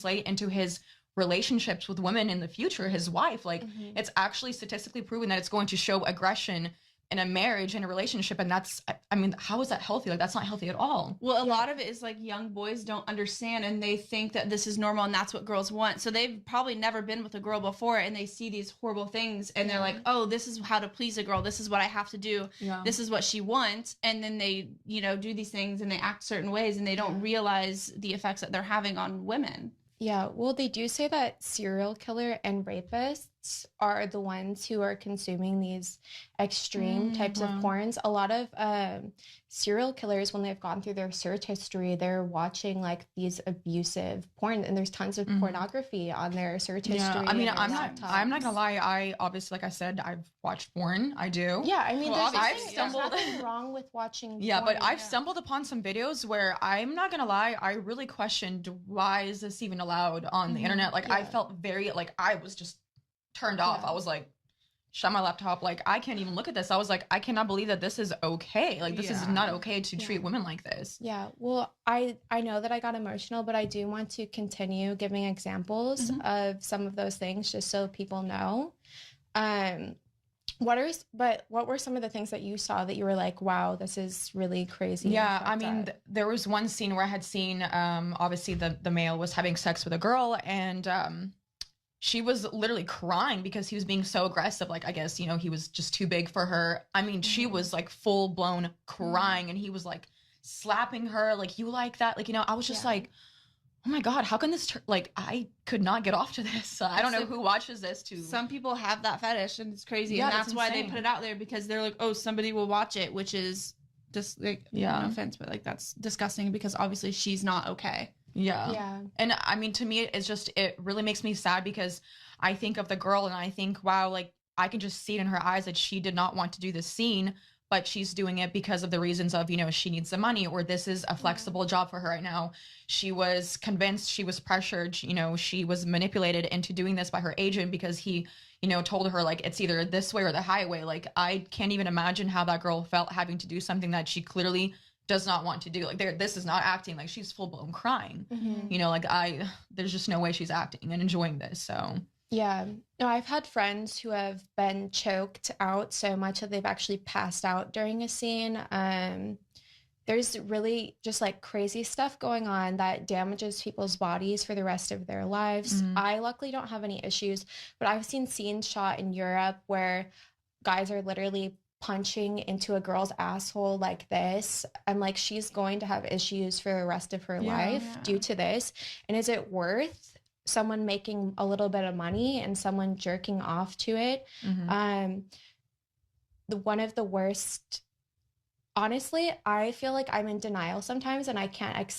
translate into his relationships with women in the future, his wife. Like, it's actually statistically proven that it's going to show aggression in a marriage, in a relationship, and that's, I mean, how is that healthy? Like, that's not healthy at all. Well, a lot of it is like young boys don't understand, and they think that this is normal and that's what girls want. So they've probably never been with a girl before, and they see these horrible things, and they're like, oh, this is how to please a girl. This is what I have to do. This is what she wants. And then they, you know, do these things and they act certain ways, and they don't realize the effects that they're having on women. Yeah, well, they do say that serial killer and rapists are the ones who are consuming these extreme types of porns. A lot of serial killers, when they've gone through their search history, they're watching like these abusive porn, and there's tons of pornography on their search history. I mean, I'm not gonna lie. I obviously, like I said, I've watched porn. I do. Yeah, I mean, there's nothing wrong with watching porn. Yeah, but I've stumbled upon some videos where, I'm not gonna lie, I really questioned, why is this even allowed on the internet? Like, I felt very, like, I was just turned off. I was like, shut my laptop. Like, I can't even look at this. I was like, I cannot believe that this is okay. Like, this is not okay to treat women like this. Yeah, well, I know that I got emotional, but I do want to continue giving examples of some of those things just so people know. What were some of the things that you saw that you were like, wow, this is really crazy? Yeah, I mean, there was one scene where I had seen, obviously the male was having sex with a girl, and she was literally crying because he was being so aggressive. Like, I guess, you know, he was just too big for her. I mean, she was like full blown crying, and he was like slapping her, like, you like that? Like, you know, I was just like, oh my God, how can this, like, I could not get off to this. I don't know who watches this too. Some people have that fetish, and it's crazy. Yeah, and that's why they put it out there, because they're like, oh, somebody will watch it, which is just like, no offense, but like, that's disgusting, because obviously she's not okay. Yeah. And I mean, to me, it's just, it really makes me sad, because I think of the girl and I think, wow, like, I can just see it in her eyes that she did not want to do this scene, but she's doing it because of the reasons of, you know, she needs the money, or this is a flexible job for her right now. She was convinced, she was pressured, you know, she was manipulated into doing this by her agent, because he, you know, told her, like, it's either this way or the highway. Like, I can't even imagine how that girl felt having to do something that she clearly does not want to do. Like, this is not acting. Like, she's full blown crying. You know, like, there's just no way she's acting and enjoying this. So yeah, no, I've had friends who have been choked out so much that they've actually passed out during a scene. There's really just like crazy stuff going on that damages people's bodies for the rest of their lives. I luckily don't have any issues, but I've seen scenes shot in Europe where guys are literally punching into a girl's asshole like this, and like, she's going to have issues for the rest of her life due to this. And is it worth someone making a little bit of money and someone jerking off to it? One of the worst, honestly, I feel like I'm in denial sometimes, and I can't accept